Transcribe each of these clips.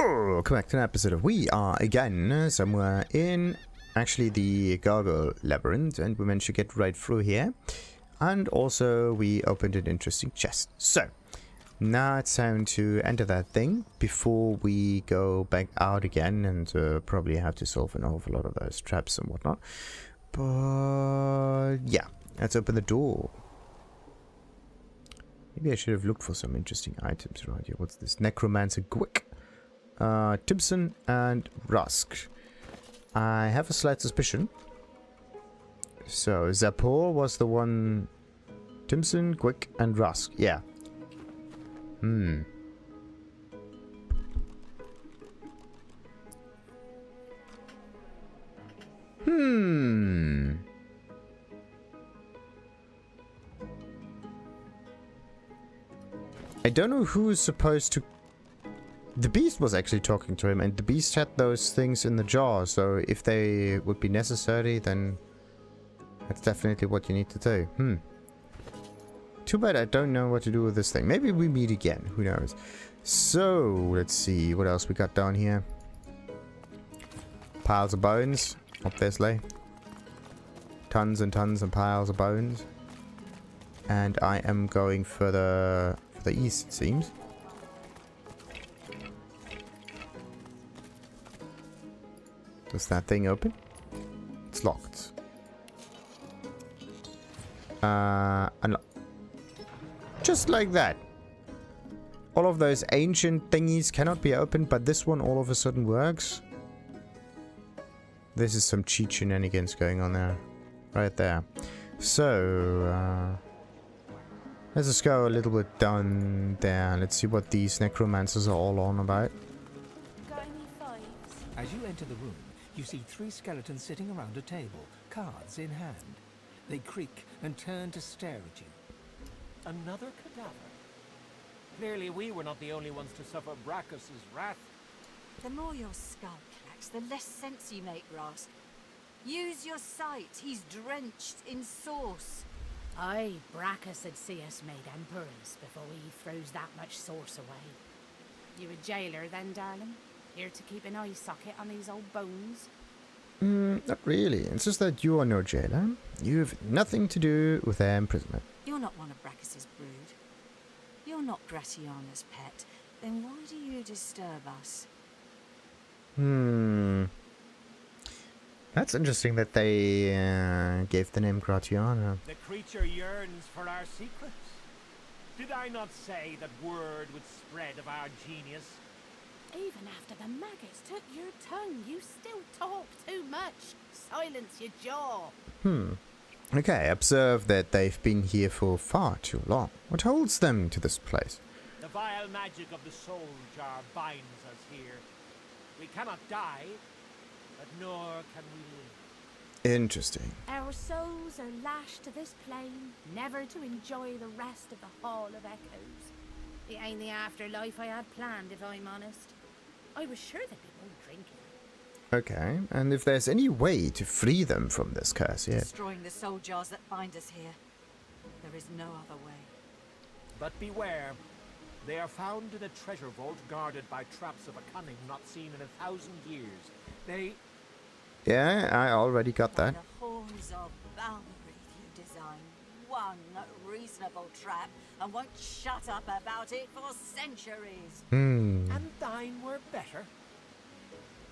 Welcome back to an episode of We Are Again, somewhere in actually the Gargoyle Labyrinth, and we managed to get right through here. And also we opened an interesting chest. So, now it's time to enter that thing before we go back out again and probably have to solve an awful lot of those traps and whatnot. But yeah, let's open the door. Maybe I should have looked for some interesting items around here. What's this? Necromancer Gwick. Tamsyn and Rask. I have a slight suspicion. So, Zapor was the one... Tamsyn, Gwick, and Rask. Yeah. I don't know who is supposed to... The beast was actually talking to him, and the beast had those things in the jar, so if they would be necessary, then that's definitely what you need to do. Too bad I don't know what to do with this thing. Maybe we meet again, who knows. So, let's see, what else we got down here? Piles of bones, obviously. Tons and tons and piles of bones. And I am going further east, it seems. Does that thing open? It's locked. Unlock. Just like that. All of those ancient thingies cannot be opened, but this one all of a sudden works. This is some cheat shenanigans going on there. Right there. So, let's just go a little bit down there. Let's see what these necromancers are all on about. As you enter the room, you see 3 skeletons sitting around a table, cards in hand. They creak and turn to stare at you. Another cadaver? Clearly we were not the only ones to suffer Braccus's wrath. The more your skull cracks, the less sense you make, Rask. Use your sight. He's drenched in sauce. Aye, Braccus would see us made emperors before he throws that much sauce away. You a jailer then, darling? Here to keep an eye socket on these old bones? Not really. It's just that you are no jailer. You have nothing to do with their imprisonment. You're not one of Braccus's brood. You're not Gratiana's pet. Then why do you disturb us? That's interesting that they gave the name Gratiana. The creature yearns for our secrets. Did I not say that word would spread of our genius? Even after the maggots took your tongue, you still talk too much. Silence your jaw. Okay, I observe that they've been here for far too long. What holds them to this place? The vile magic of the soul jar binds us here. We cannot die, but nor can we live. Interesting. Our souls are lashed to this plane, never to enjoy the rest of the Hall of Echoes. It ain't the afterlife I had planned, if I'm honest. I was sure there'd be no drinking. Okay, and if there's any way to free them from this curse, yeah. Destroying the soul jars that bind us here. There is no other way. But beware. They are found in a treasure vault guarded by traps of a cunning not seen in 1,000 years. Yeah, I already got that. The horns of boundary you design one reasonable trap and won't shut up about it for centuries. And thine were better.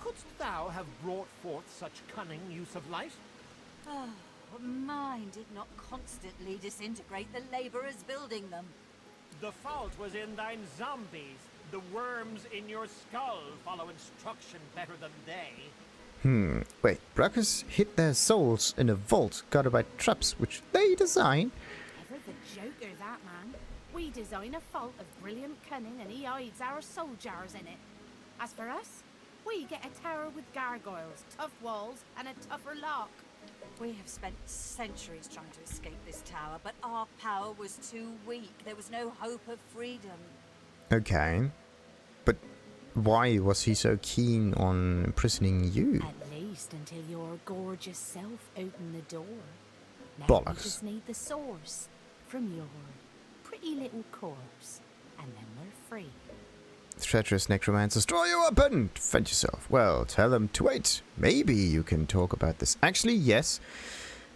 Couldst thou have brought forth such cunning use of light? Oh, mine did not constantly disintegrate the labourers building them. The fault was in thine zombies. The worms in your skull follow instruction better than they. Wait, Braccus hid their souls in a vault guarded by traps which they designed? Ever the joker, that man. We design a vault of brilliant cunning and he hides our soul jars in it. As for us, we get a tower with gargoyles, tough walls, and a tougher lock. We have spent centuries trying to escape this tower, but our power was too weak. There was no hope of freedom. Okay. But why was he so keen on imprisoning you? At least until your gorgeous self opened the door. Now Bollocks. we just need the source from your pretty little corpse, and then we're free. treacherous necromancers, draw your weapon! Defend yourself. Well, tell them to wait. Maybe you can talk about this. Actually, yes.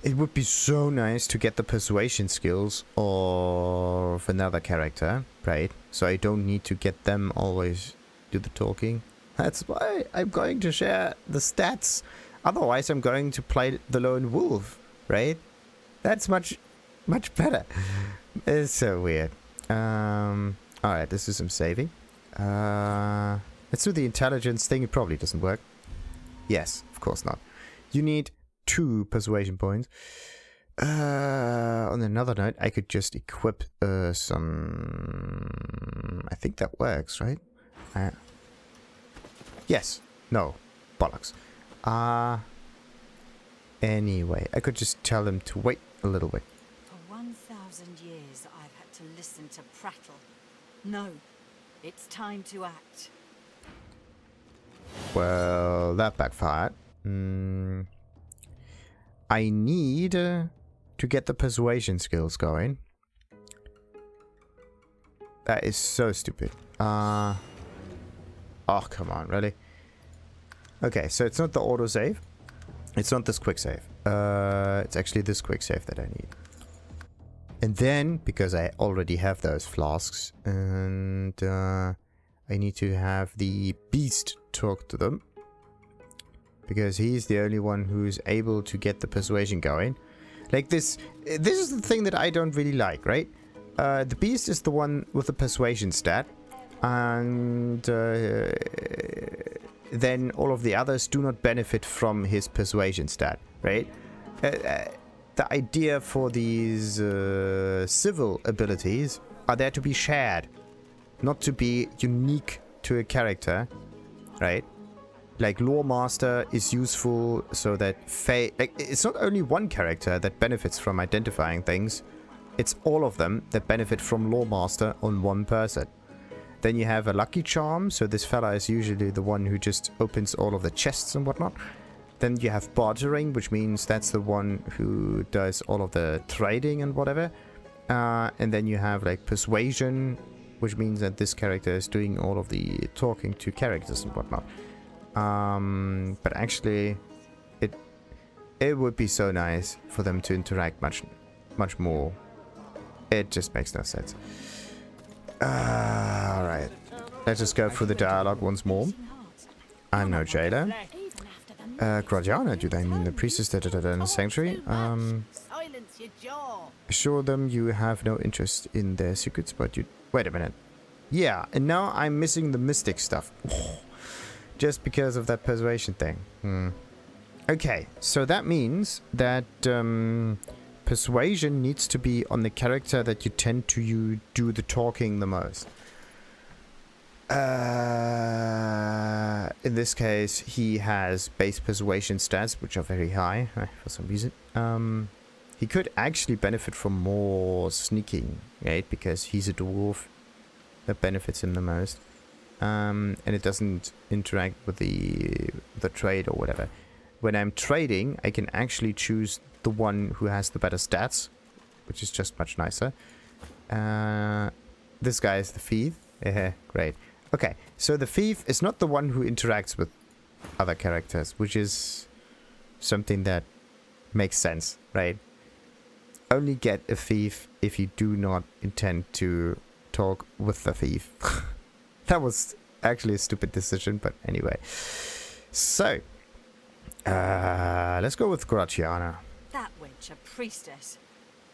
It would be so nice to get the persuasion skills of another character, right? So I don't need to get them always do the talking. That's why I'm going to share the stats. Otherwise, I'm going to play the lone wolf, right? That's much better. It's so weird. Alright, let's do some saving. Let's do the intelligence thing. It probably doesn't work. Yes, of course not. You need 2 persuasion points. On another note, I could just equip some... I think that works, right? Yes. No. Bollocks. Anyway, I could just tell them to wait a little bit. For 1,000 years, I've had to listen to prattle. No, it's time to act. Well, that backfired. I need to get the persuasion skills going. That is so stupid. Oh, come on, really? Okay, so it's not the autosave. It's not this quick save. It's actually this quick save that I need. And then, because I already have those flasks, and I need to have the beast talk to them. Because he's the only one who's able to get the persuasion going. Like this is the thing that I don't really like, right? The beast is the one with the persuasion stat. And then all of the others do not benefit from his persuasion stat, right? The idea for these civil abilities are there to be shared, not to be unique to a character, right? Like Lore Master is useful so that it's not only one character that benefits from identifying things, it's all of them that benefit from Lore Master on one person. Then you have a Lucky Charm, so this fella is usually the one who just opens all of the chests and whatnot. Then you have Bartering, which means that's the one who does all of the trading and whatever. And then you have like Persuasion, which means that this character is doing all of the talking to characters and whatnot. But actually, it would be so nice for them to interact much more. It just makes no sense. Alright. Let's just go through the dialogue once more. I'm no jailer. Gratiana, do they mean the priestess in the sanctuary? Silence your jaw. Assure them you have no interest in their secrets, but you... Wait a minute. Yeah, and now I'm missing the mystic stuff. Just because of that persuasion thing. Okay, so that means that persuasion needs to be on the character that you tend to do the talking the most. In this case, he has base persuasion stats, which are very high for some reason. He could actually benefit from more sneaking, right? Because he's a dwarf. That benefits him the most. And it doesn't interact with the trade or whatever. When I'm trading, I can actually choose the one who has the better stats, which is just much nicer. This guy is the thief. Great. Okay, so the thief is not the one who interacts with other characters, which is something that makes sense, right? Only get a thief if you do not intend to talk with the thief. That was actually a stupid decision, but anyway. So, let's go with Gratiana. That witch, a priestess,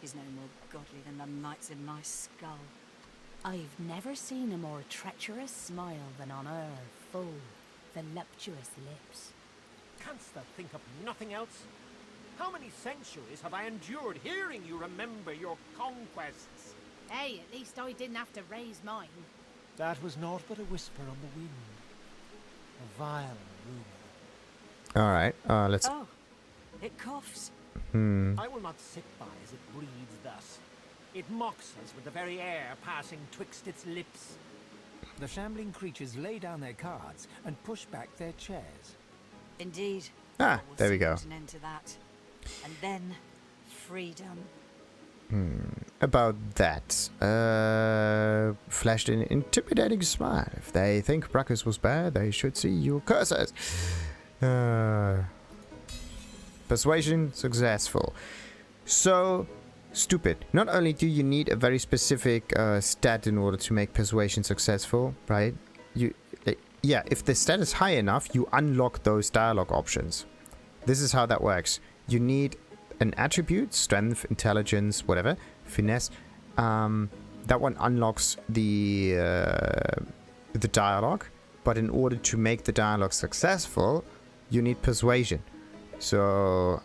is no more godly than the knights in my skull. I've never seen a more treacherous smile than on her full, voluptuous lips. Canst thou think of nothing else? How many centuries have I endured hearing you remember your conquests? Hey, at least I didn't have to raise mine. That was naught but a whisper on the wind. A vile rumor. Alright, let's... Oh, it coughs. I will not sit by as it breathes thus. It mocks us with the very air passing twixt its lips. The shambling creatures lay down their cards and push back their chairs. Indeed. Ah, there we go. An end to that. And then, freedom. about that. Flashed an intimidating smile. If they think Braccus was bad, they should see your curses. Persuasion successful. So stupid. Not only do you need a very specific stat in order to make persuasion successful, right? Yeah, if the stat is high enough, you unlock those dialogue options. This is how that works. You need an attribute, strength, intelligence, whatever, finesse. That one unlocks the dialogue, but in order to make the dialogue successful, you need persuasion. So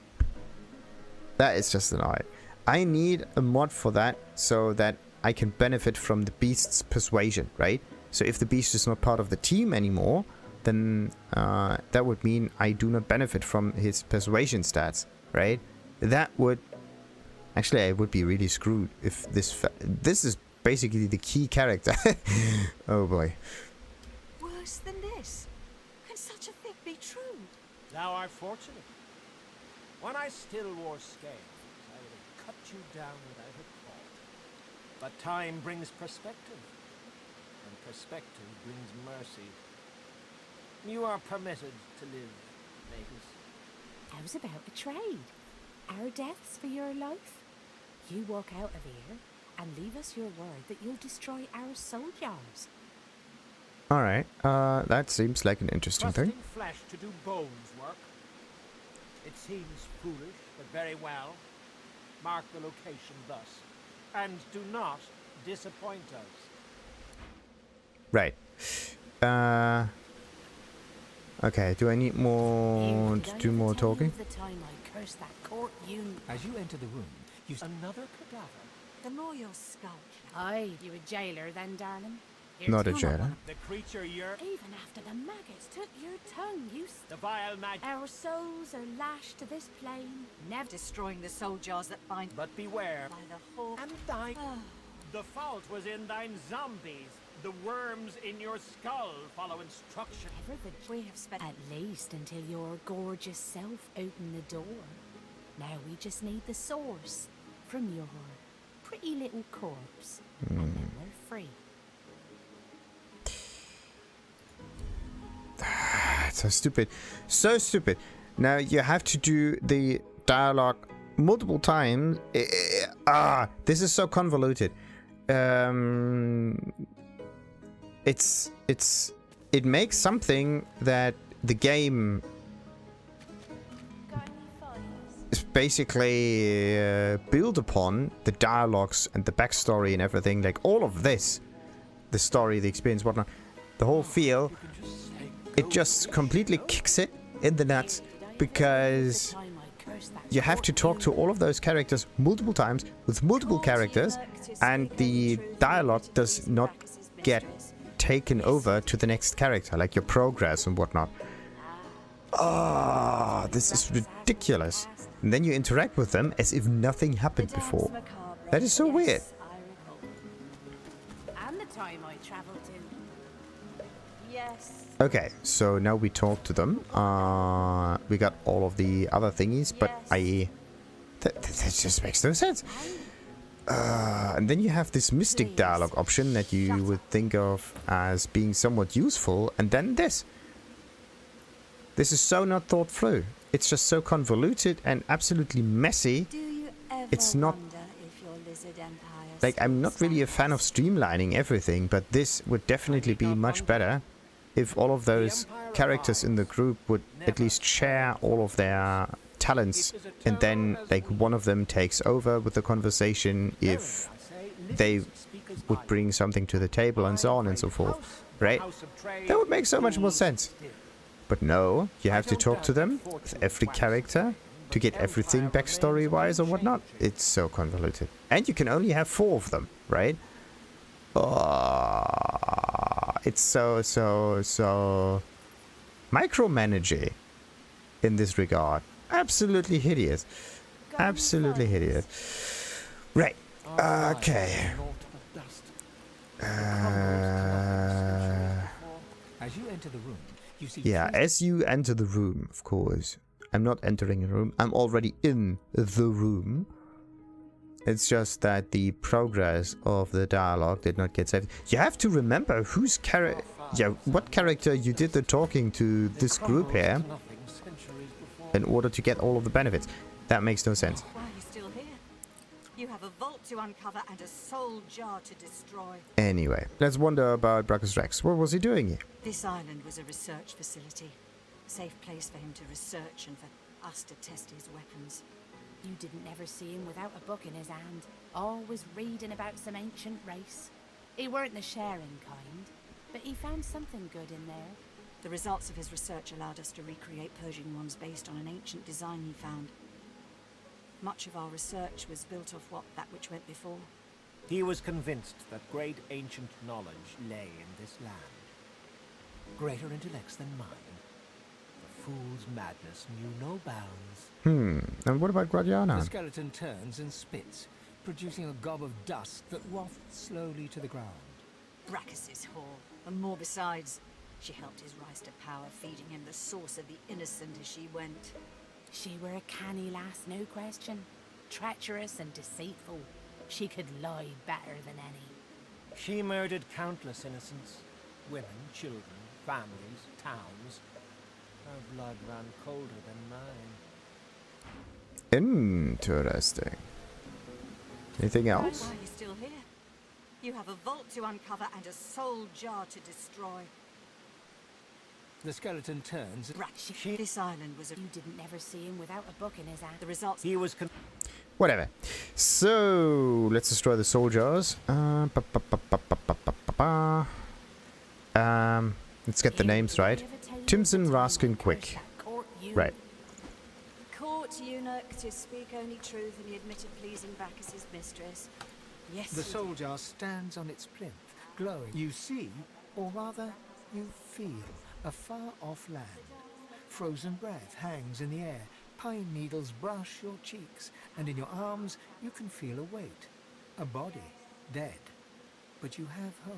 that is just an lie. I need a mod for that so that I can benefit from the beast's persuasion, right? So if the beast is not part of the team anymore, then that would mean I do not benefit from his persuasion stats, right? That would... Actually, I would be really screwed if this is basically the key character. Oh boy. Worse than this? Can such a thing be true? Thou art fortunate. When I still wore scales, I would have cut you down without a thought. But time brings perspective. Perspective brings mercy. You are permitted to live, Magus. How's about a trade? Our deaths for your life? You walk out of here and leave us your word that you'll destroy our soul jars. Alright, that seems like an interesting thing. Trusting flesh to do bones work. It seems foolish, but very well. Mark the location thus, and do not disappoint us. Right. Okay, do I need more to do more talking? The time I cursed that court As you enter the room, you Another cadaver. The more your skull. Aye, you a jailer then, darling? Not a jailer. The creature you're... Even after the maggots took your tongue, you... The vile magic. Our souls are lashed to this plane, never... Destroying the soul jars that bind But beware. by the whole... And thy... The fault was in thine zombies. The worms in your skull follow instruction. We have spent... At least until your gorgeous self opened the door. Now we just need the source from your pretty little corpse. And then we're free. So stupid. So stupid. Now you have to do the dialogue multiple times. This is so convoluted. It makes something that the game is basically built upon, the dialogues and the backstory and everything, like all of this, the story, the experience, whatnot, the whole feel, it just completely kicks it in the nuts because you have to talk to all of those characters multiple times with multiple characters, and the dialogue does not get taken over to the next character, like your progress and whatnot. This is ridiculous. And then you interact with them as if nothing happened before. That is so weird. And the time I travelled to. Yes. Okay, so now we talk to them. We got all of the other thingies, but that just makes no sense. And then you have this mystic dialogue option that you would think of as being somewhat useful, and then this. This is so not thought through. It's just so convoluted and absolutely messy. Do you ever It's not... wonder if your lizard empire... Like, I'm not really a fan of streamlining everything, but this would definitely be much better if all of those characters in the group would at least share all of their talents, and then like one of them takes over with the conversation if they would bring something to the table and so on and so forth, right? That would make so much more sense. But no, you have to talk to them with every character to get everything backstory wise or whatnot. It's so convoluted, and you can only have 4 of them, right? It's so micromanaging in this regard. Absolutely hideous. Absolutely hideous. Right. Okay. As you enter the room, you see... Yeah, as you enter the room, of course. I'm not entering a room. I'm already in the room. It's just that the progress of the dialogue did not get saved. You have to remember whose character, what character you did the talking to this group here in order to get all of the benefits. That makes no sense. Why are you still here? You have a vault to uncover and a soul jar to destroy. Anyway, let's wonder about Braccus Rex. What was he doing here? This island was a research facility. A safe place for him to research and for us to test his weapons. You didn't ever see him without a book in his hand, always reading about some ancient race. He weren't the sharing kind, but he found something good in there. The results of his research allowed us to recreate Persian ones based on an ancient design he found. Much of our research was built off that which went before. He was convinced that great ancient knowledge lay in this land. Greater intellects than mine. The fool's madness knew no bounds. And what about Gratiana? The skeleton turns and spits, producing a gob of dust that wafts slowly to the ground. Braccus's whore, and more besides. She helped his rise to power, feeding him the source of the innocent as she went. She were a canny lass, no question. Treacherous and deceitful. She could lie better than any. She murdered countless innocents. Women, children, families, towns. Her blood ran colder than mine. Interesting. Anything else? Why are you still here? You have a vault to uncover and a soul jar to destroy. The skeleton turns. This island was a... You didn't ever see him without a book in his hand. The results... He was Whatever. So, let's destroy the soldiers. Let's get the names right. Tamsyn, Rask, and Gwick. Right. Court eunuch to speak only truth, and he admitted pleasing Braccus's mistress. Yes. The soul jar stands on its plinth, glowing. You see, or rather, you feel, a far-off land. Frozen breath hangs in the air. Pine needles brush your cheeks, and in your arms you can feel a weight. A body, dead. But you have hope.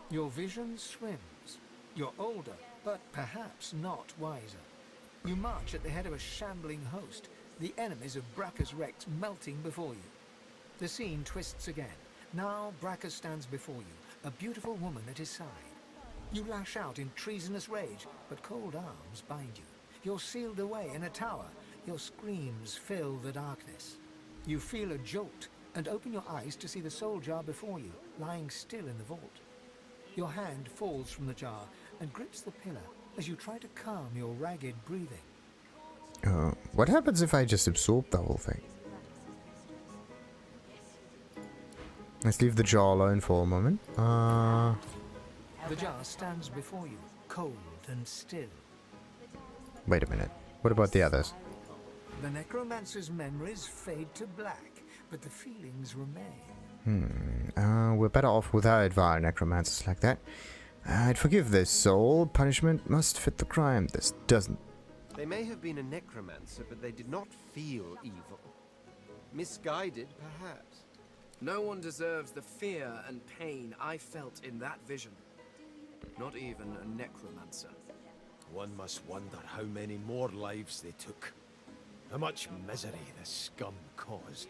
Your vision swims. You're older, but perhaps not wiser. You march at the head of a shambling host, the enemies of Braccus Rex melting before you. The scene twists again. Now Braccus stands before you, a beautiful woman at his side. You lash out in treasonous rage, but cold arms bind you. You're sealed away in a tower. Your screams fill the darkness. You feel a jolt and open your eyes to see the soul jar before you, lying still in the vault. Your hand falls from the jar and grips the pillar as you try to calm your ragged breathing. What happens if I just absorb the whole thing? Let's leave the jar alone for a moment. The jar stands before you, cold and still. Wait a minute. What about the others? The Necromancer's memories fade to black, but the feelings remain. We're better off without vile necromancers like that. I'd forgive this soul. Punishment must fit the crime. This doesn't. They may have been a necromancer, but they did not feel evil. Misguided, perhaps. No one deserves the fear and pain I felt in that vision. Not even a necromancer. One must wonder how many more lives they took. How much misery the scum caused.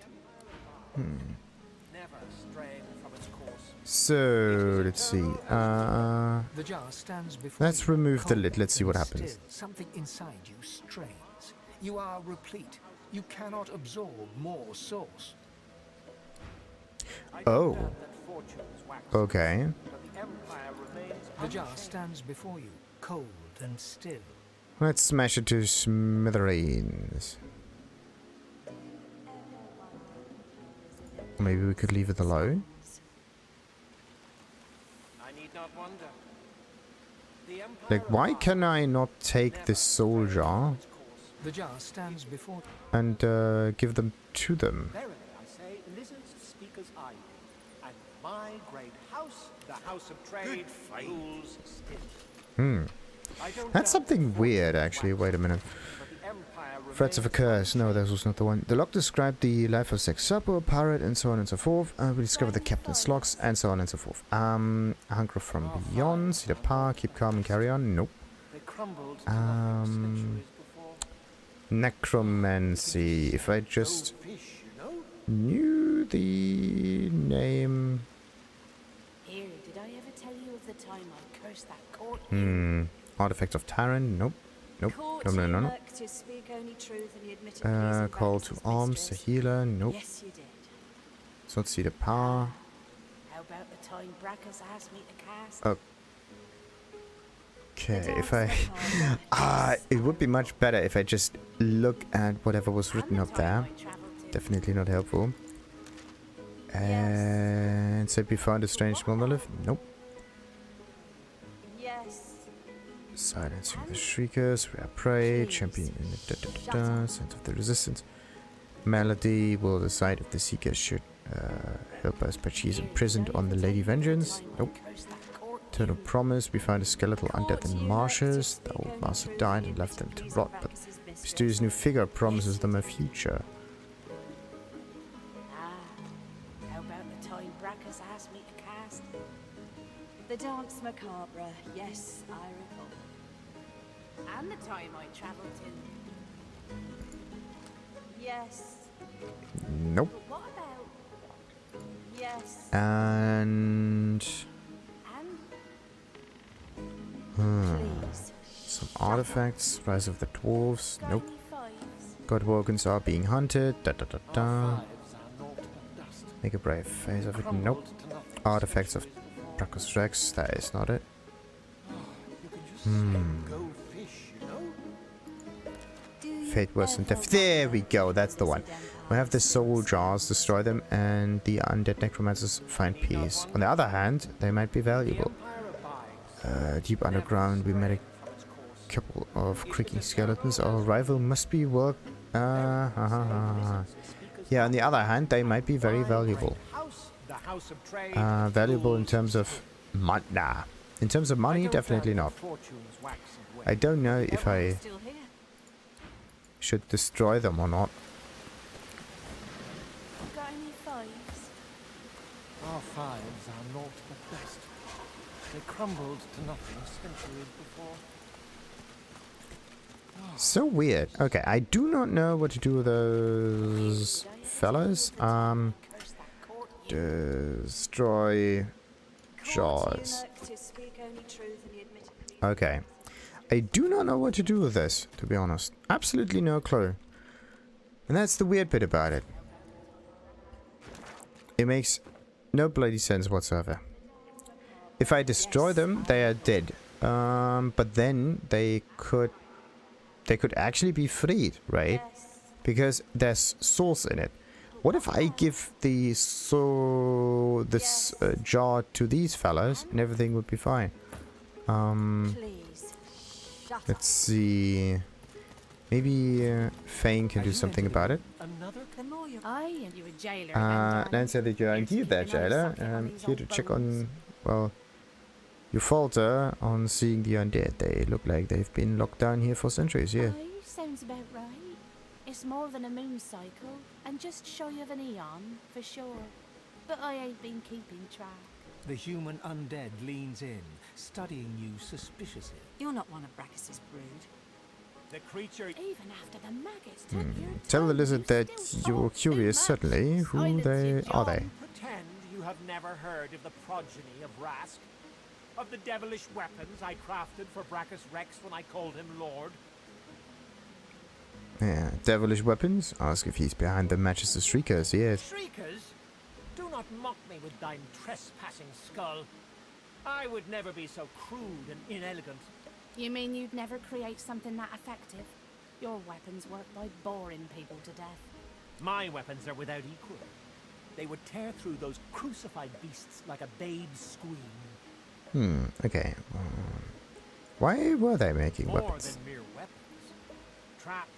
never straying from its course. So, let's see. The jar stands before Let's you, remove the cold lid. Let's see what and happens. still. Something inside you strains. You are replete. You cannot absorb more source. Oh. Okay. The jar stands before you, cold and still. Let's smash it to smithereens. Maybe we could leave it alone. I need not wonder. The Empire Like, why can I not take this soul jar The jar stands before and give them to them? Verily, I say, lizards speak as I do, and my great house, the house of trade, rules still. That's something weird, actually. Wait a minute. Threats of a curse. No, that was not the one. The log described the life of sex supper, pirate, and so on and so forth. We discovered the captain's logs, and so on and so forth. Hunger from beyond. See the power. Keep calm and carry on. Nope. They crumbled to nothing centuries before. Necromancy. If I just... Fish, you know? knew the name. Here, did I ever tell you of the time I cursed that court? Artifacts of Taran. Nope. Nope. No. To speak only truth and he admitted Call to arms. A healer. Nope. Yes, you did. Let's not see the power. How about the time Braccus asked me to cast? Okay, if I... it would be much better if I just look at whatever was written up there. Definitely not helpful. And said we found a strange monolith. Nope. Yes. Silencing the Shriekers. We are prey. Champion in the sense of the resistance. Melody will decide if the Seeker should help us, but she's imprisoned on the Lady Vengeance. Nope. Eternal Promise. We found a skeletal undead in the marshes. The old master died and left them to rot, but mysterious new figure promises them a future. How about the time Braccus asked me to cast? The Dance Macabre. Yes, I recall. And the time I travelled to... Yes. Nope. But what about... Yes. And... Please. some artifacts. Rise of the Dwarves. Nope. Tiny fives? Godwalkers are being hunted. Our fives are naught but dust. Make a brave face of it. Crumbled Nope. to nothing Artifacts of since before. Braccus Rex. That is not it. You can just let go fish, you know? Fate worse than death. There we go. That's the one. We have the soul jars. Destroy them, and the undead necromancers find peace. On the other hand, they might be valuable. Deep underground, we met a couple of creaking skeletons. Our rival must be work. Yeah, on the other hand, they might be very valuable. Valuable in terms of nah. In terms of money, definitely not. I don't know if I should destroy them or not. Got any fives? Our fives are naught but dust. They crumbled to nothing centuries before. So weird. Okay, I do not know what to do with those fellas. Destroy jaws. Okay. I do not know what to do with this, to be honest. Absolutely no clue. And that's the weird bit about it. It makes no bloody sense whatsoever. If I destroy them, they are dead. But then they could actually be freed, right? Because there's souls in it. What if I give this jar to these fellas and everything would be fine? Let's see. Maybe Fane can do something about it. Aye, and you a jailer. Nancy, that you're indeed there, jailer. Here to check on, well, you falter on seeing the undead. They look like they've been locked down here for centuries, yeah. Aye, sounds about right. It's more than a moon cycle, and just shy of an eon, for sure. But I ain't been keeping track. The human undead leans in, studying you suspiciously. You're not one of Braccus's brood. The creature... Even after the maggots took your Tell the tongue, lizard you that still you're talk curious, too much. certainly. Who Silence they you, are they? John. Pretend you have never heard of the progeny of Rask, of the devilish weapons I crafted for Braccus Rex when I called him Lord. Yeah, devilish weapons? Ask if he's behind the Manchester Shriekers, yes. Shriekers, do not mock me with thine trespassing skull. I would never be so crude and inelegant. You mean you'd never create something that effective? Your weapons work by boring people to death. My weapons are without equal. They would tear through those crucified beasts like a babe's scream. Okay. Why were they making More weapons? than mere weapons. Traps,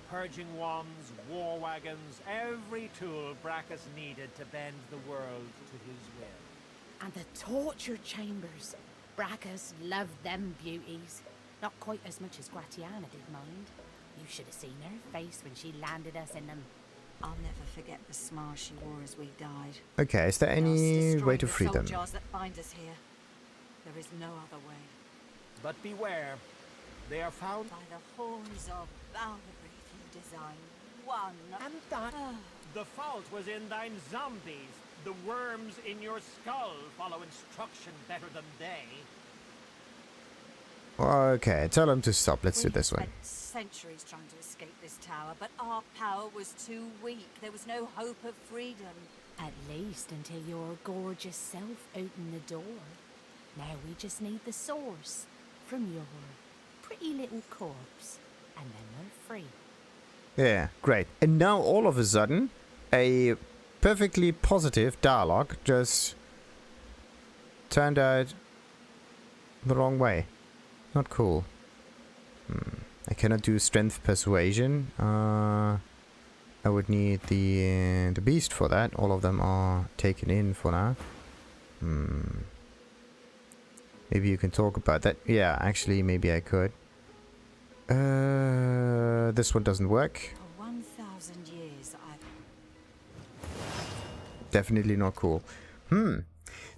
purging wands, war wagons, every tool Braccus needed to bend the world to his will. And the torture chambers. Braccus loved them beauties. Not quite as much as Gratiana did mind. You should have seen her face when she landed us in them. I'll never forget the smile she wore as we died. Okay, is there any way to free them? Jars that bind us here. There is no other way. But beware, they are found By the horns of Valkyrie, if you design one. And that the fault was in thine zombies. The worms in your skull follow instruction better than they. Okay, tell them to stop. Let's do We this one. spent centuries trying to escape this tower, but our power was too weak. There was no hope of freedom. At least until your gorgeous self opened the door. Now we just need the source from your pretty little corpse, and then we're free. Yeah, great. And now all of a sudden, a perfectly positive dialogue just turned out the wrong way. Not cool. I cannot do strength persuasion. I would need the beast for that. All of them are taken in for now. Maybe you can talk about that. Yeah, actually, maybe I could. This one doesn't work. For 1,000 years, Definitely not cool.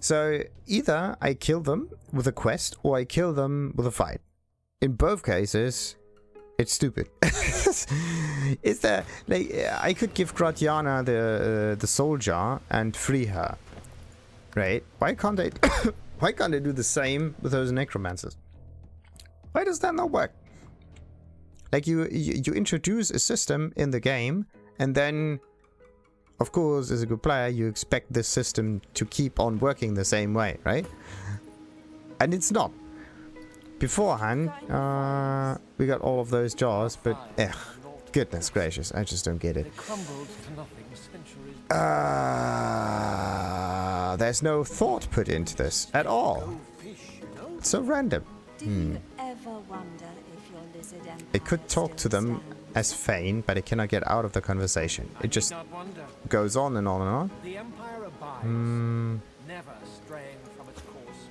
So either I kill them with a quest or I kill them with a fight. In both cases, it's stupid. Is there like I could give Gratiana the soul jar and free her, right? Why can't I? Why can't I do the same with those necromancers? Why does that not work? Like you introduce a system in the game, and then, of course, as a good player, you expect this system to keep on working the same way, right? And it's not. Beforehand, we got all of those jars, but goodness gracious, I just don't get it. There's no thought put into this at all. It's so random. do you ever wonder if your lizard empire I could talk to still them stands? as Fane, but I cannot get out of the conversation. It just goes on and on and on. The Empire abides, never straying from its course.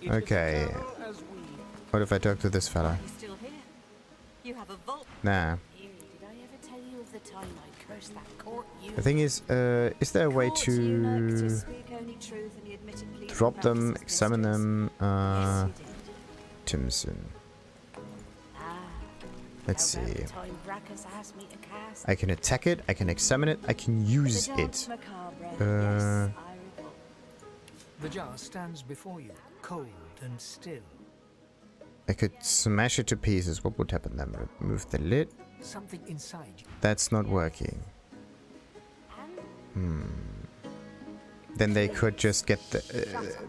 It is Okay. eternal as we. What if I talk to this fella? You're still here. You have a vault. Nah. Here, did I ever tell you of the time I cursed that court you? The thing is there a way Court eunuch to speak only truth and he admitted pleasing drop them, practices examine mistress? them? Yes, you did. Timson. Ah, Let's how about see. the time Braccus asked me to cast? I can attack it, I can examine it, I can use The it. dance macabre. Yes, Uh, I recall. The jar stands before you, cold and still. I could smash it to pieces. What would happen then? Remove the lid. Something inside you. That's not working. Then they could just get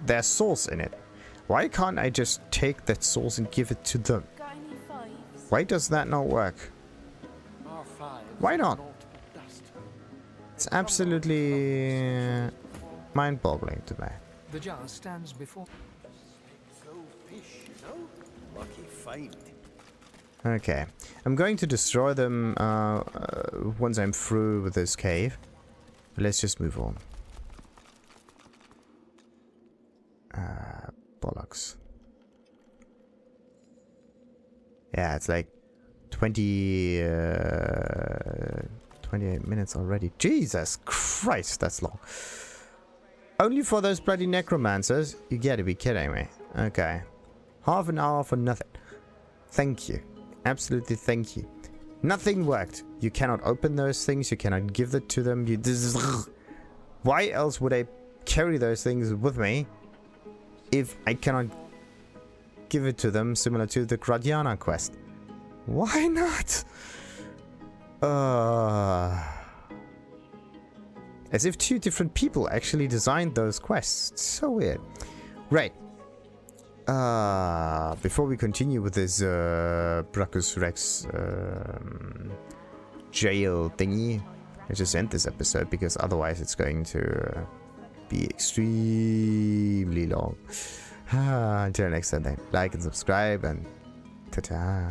their source in it. Why can't I just take that source and give it to them? Got any fives? Why does that not work? Our fives Why are not? naught but dust. It's absolutely mind-boggling to me. The jar stands before. Go fish, you know? Lucky find. Okay, I'm going to destroy them once I'm through with this cave. Let's just move on. Bollocks. Yeah, it's like 28 minutes already. Jesus Christ, that's long. Only for those bloody necromancers? You gotta be kidding me. Okay. Half an hour for nothing. Thank you. Absolutely thank you. Nothing worked. You cannot open those things. You cannot give it to them. Why else would I carry those things with me if I cannot give it to them, similar to the Gratiana quest? Why not? As if two different people actually designed those quests. It's so weird. Right. Before we continue with this Braccus Rex jail thingy, I just end this episode because otherwise it's going to be extremely long. Until next time then, like and subscribe and ta-ta.